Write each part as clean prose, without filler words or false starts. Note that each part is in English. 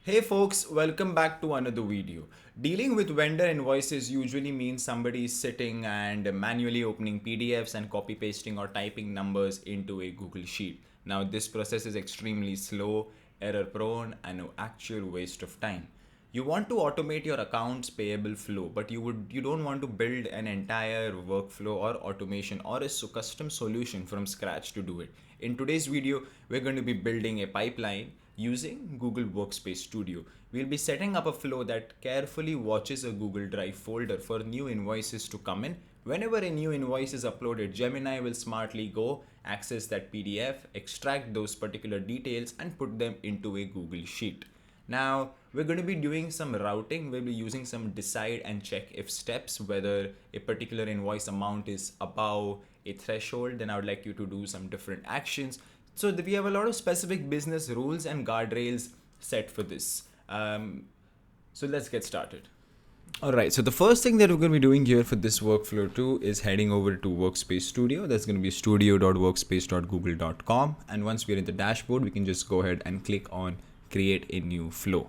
Hey folks, welcome back to another video. Dealing with vendor invoices usually means somebody is sitting and manually opening PDFs and copy pasting or typing numbers into a Google Sheet. Now this process is extremely slow, error prone and an actual waste of time. You want to automate your accounts payable flow, but you don't want to build an entire workflow or automation or a custom solution from scratch to do it. In today's video, we're going to be building a pipeline using Google Workspace Studio. We'll be setting up a flow that carefully watches a Google Drive folder for new invoices to come in. Whenever a new invoice is uploaded, Gemini will smartly go access that PDF, extract those particular details and put them into a Google Sheet. Now, we're going to be doing some routing. We'll be using some decide and check if steps, whether a particular invoice amount is above a threshold. Then I would like you to do some different actions. So we have a lot of specific business rules and guardrails set for this. So let's get started. All right, so the first thing that we're going to be doing here for this workflow too is heading over to Workspace Studio. That's going to be studio.workspace.google.com. And once we're in the dashboard, we can just go ahead and click on create a new flow.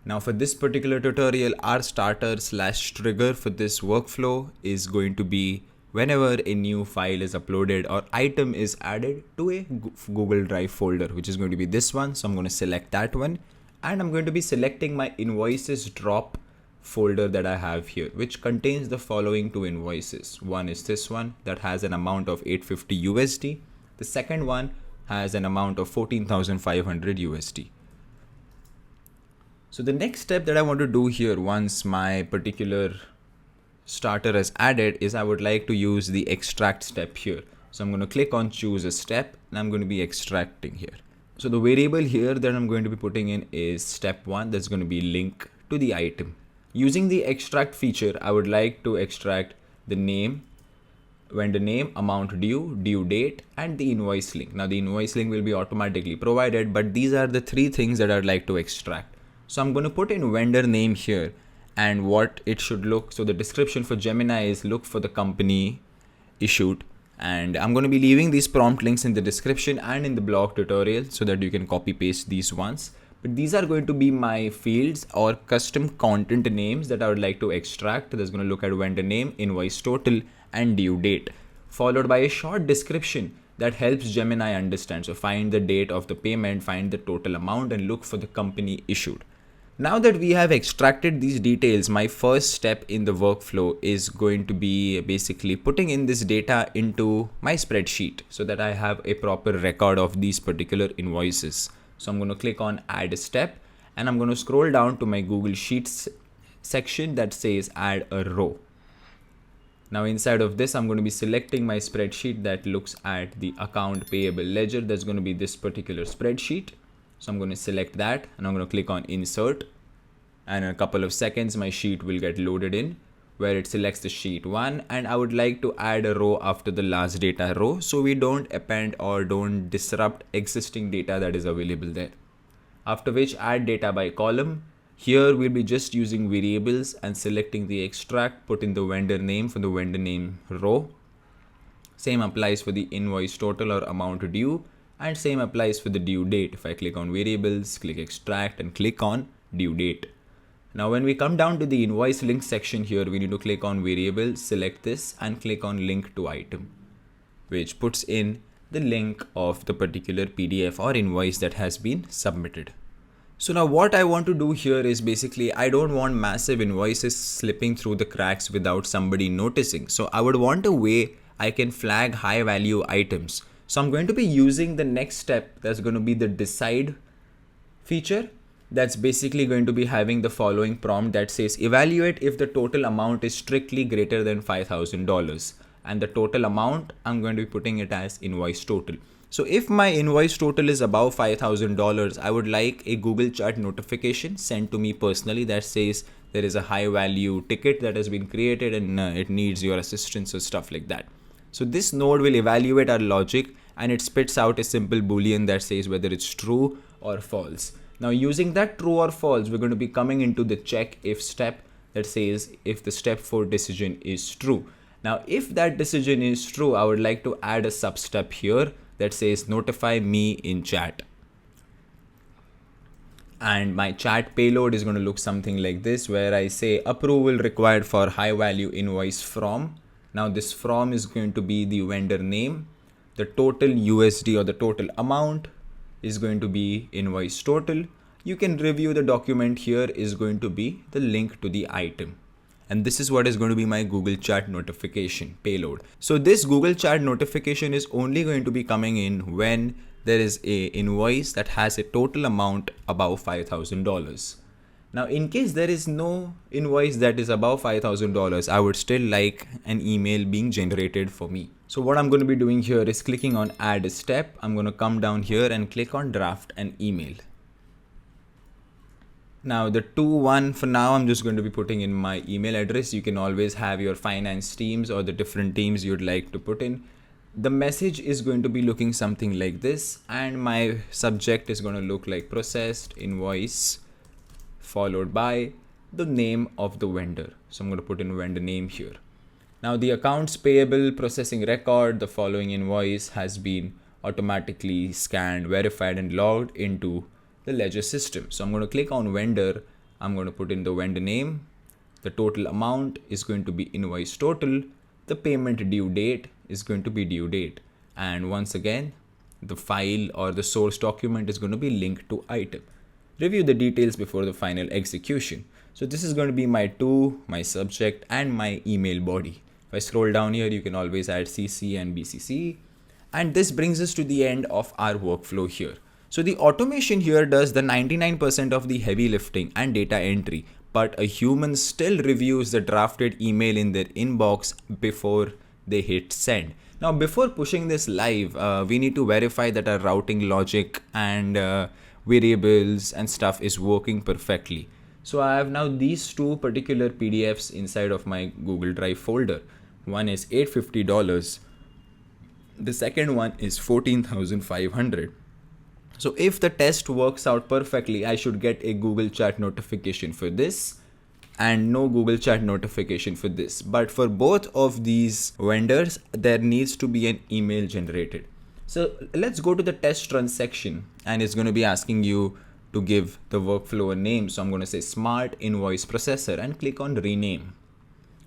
Now for this particular tutorial, our starter/trigger for this workflow is going to be whenever a new file is uploaded or item is added to a Google Drive folder, which is going to be this one. So I'm going to select that one and I'm going to be selecting my invoices drop folder that I have here, which contains the following two invoices. One is this one that has an amount of 850 USD. The second one has an amount of 14,500 USD. So the next step that I want to do here once my particular starter is added is I would like to use the extract step here. So I'm going to click on choose a step and I'm going to be extracting here. So the variable here that I'm going to be putting in is step 1. That's going to be link to the item. Using the extract feature, I would like to extract the name, vendor name, amount due, due date, and the invoice link. Now the invoice link will be automatically provided, but these are the three things that I'd like to extract. So I'm going to put in vendor name here and what it should look. So the description for Gemini is look for the company issued. And I'm going to be leaving these prompt links in the description and in the blog tutorial so that you can copy paste these ones. But these are going to be my fields or custom content names that I would like to extract. That's going to look at vendor name, invoice total, and due date, followed by a short description that helps Gemini understand. So find the date of the payment, find the total amount, and look for the company issued. Now that we have extracted these details, my first step in the workflow is going to be basically putting in this data into my spreadsheet so that I have a proper record of these particular invoices. So I'm going to click on add a step and I'm going to scroll down to my Google Sheets section that says add a row. Now inside of this, I'm going to be selecting my spreadsheet that looks at the account payable ledger. That's going to be this particular spreadsheet. So I'm going to select that and I'm going to click on insert. And in a couple of seconds, my sheet will get loaded in where it selects the sheet 1. And I would like to add a row after the last data row so we don't append or don't disrupt existing data that is available there. After which add data by column. Here we'll be just using variables and selecting the extract, put in the vendor name for the vendor name row. Same applies for the invoice total or amount due, and same applies for the due date. If I click on variables, click extract and click on due date. Now when we come down to the invoice link section here, we need to click on variable, select this and click on link to item, which puts in the link of the particular PDF or invoice that has been submitted. So now what I want to do here is basically I don't want massive invoices slipping through the cracks without somebody noticing. So I would want a way I can flag high value items. So I'm going to be using the next step that's going to be the decide feature. That's basically going to be having the following prompt that says evaluate if the total amount is strictly greater than $5,000. And the total amount, I'm going to be putting it as invoice total. So if my invoice total is above $5,000, I would like a Google chat notification sent to me personally that says there is a high value ticket that has been created and it needs your assistance or stuff like that. So this node will evaluate our logic and it spits out a simple boolean that says whether it's true or false. Now using that true or false, we're going to be coming into the check if step that says if the step 4 decision is true. Now if that decision is true, I would like to add a sub step here that says notify me in chat. And my chat payload is going to look something like this, where I say approval required for high value invoice from. Now this from is going to be the vendor name. The total USD or the total amount is going to be invoice total. You can review the document here is going to be the link to the item. And this is what is going to be my Google Chat notification payload. So this Google Chat notification is only going to be coming in when there is a invoice that has a total amount above $5,000. Now, in case there is no invoice that is above $5,000, I would still like an email being generated for me. So what I'm going to be doing here is clicking on add a step. I'm going to come down here and click on draft an email. Now the 2-1 for now, I'm just going to be putting in my email address. You can always have your finance teams or the different teams you'd like to put in. The message is going to be looking something like this, and my subject is going to look like processed invoice followed by the name of the vendor. So I'm going to put in vendor name here. Now the accounts payable processing record, the following invoice has been automatically scanned, verified and logged into the ledger system. So I'm going to click on vendor. I'm going to put in the vendor name. The total amount is going to be invoice total. The payment due date is going to be due date. And once again, the file or the source document is going to be linked to item. Review the details before the final execution. So this is going to be my to, my subject and my email body. If I scroll down here, you can always add CC and BCC. And this brings us to the end of our workflow here. So the automation here does the 99% of the heavy lifting and data entry, but a human still reviews the drafted email in their inbox before they hit send. Now, before pushing this live, we need to verify that our routing logic and variables and stuff is working perfectly. So I have now these two particular PDFs inside of my Google Drive folder. One is $850. The second one is $14,500. So if the test works out perfectly, I should get a Google Chat notification for this and no Google Chat notification for this. But for both of these vendors, there needs to be an email generated. So let's go to the test run section, and it's going to be asking you to give the workflow a name. So I'm going to say Smart Invoice Processor and click on rename.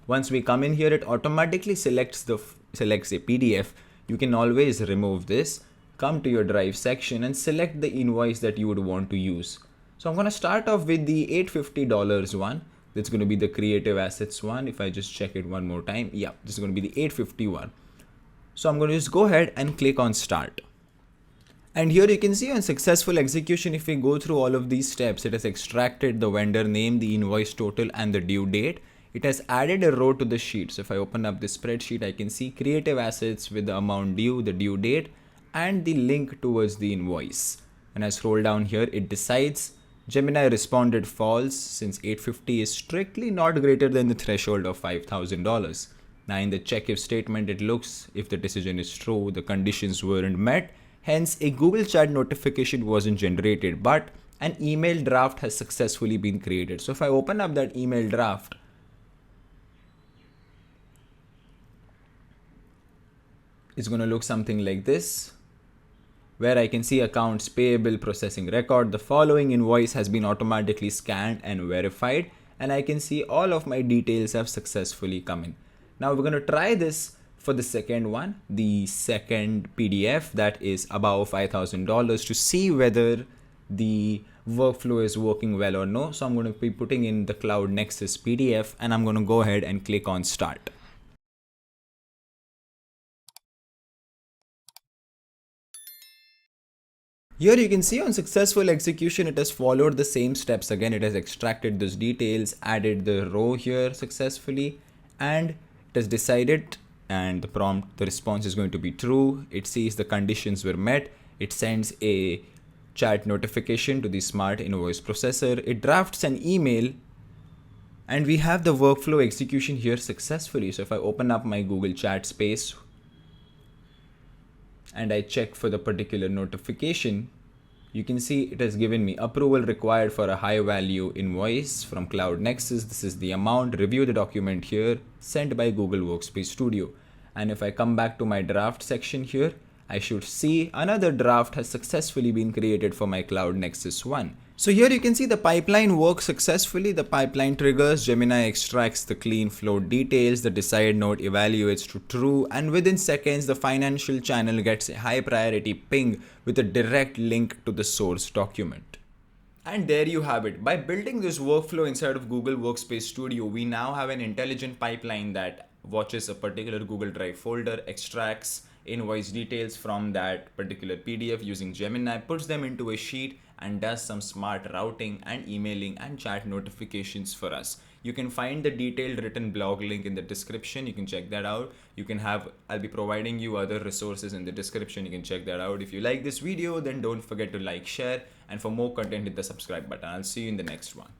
Once we come in here, it automatically selects a PDF. You can always remove this. Come to your drive section and select the invoice that you would want to use. So I'm going to start off with the $850 one. That's going to be the creative assets one. If I just check it one more time, yeah, this is going to be the 851. So I'm going to just go ahead and click on start. And here you can see on successful execution, if we go through all of these steps, it has extracted the vendor name, the invoice total and the due date. It has added a row to the sheet. So if I open up the spreadsheet, I can see creative assets with the amount due, the due date, and the link towards the invoice. When I scroll down here, it decides Gemini responded false since 850 is strictly not greater than the threshold of $5,000. Now in the check if statement, it looks if the decision is true, the conditions weren't met, hence a Google Chat notification wasn't generated, but an email draft has successfully been created. So if I open up that email draft, it's going to look something like this, where I can see accounts payable processing record. The following invoice has been automatically scanned and verified, and I can see all of my details have successfully come in. Now we're going to try this for the second one, the second PDF that is above $5,000, to see whether the workflow is working well or no. So I'm going to be putting in the Cloud Nexus PDF, and I'm going to go ahead and click on start. Here you can see on successful execution, it has followed the same steps again. It has extracted those details, added the row here successfully, and it has decided, and the response is going to be true. It sees the conditions were met. It sends a chat notification to the Smart Invoice Processor. It drafts an email, and we have the workflow execution here successfully. So if I open up my Google Chat space, and I check for the particular notification, you can see it has given me approval required for a high value invoice from Cloud Nexus. This is the amount, review the document here, sent by Google Workspace Studio. And if I come back to my draft section here, I should see another draft has successfully been created for my Cloud Nexus 1. So here you can see the pipeline works successfully. The pipeline triggers, Gemini extracts the clean float details, the decide node evaluates to true, and within seconds the financial channel gets a high priority ping with a direct link to the source document. And there you have it. By building this workflow inside of Google Workspace Studio, we now have an intelligent pipeline that watches a particular Google Drive folder, extracts invoice details from that particular PDF using Gemini, puts them into a sheet, and does some smart routing and emailing and chat notifications for us. You can find the detailed written blog link in the description. You can check that out. I'll be providing you other resources in the description. You can check that out. If you like this video, then don't forget to like, share, and for more content, hit the subscribe button. I'll see you in the next one.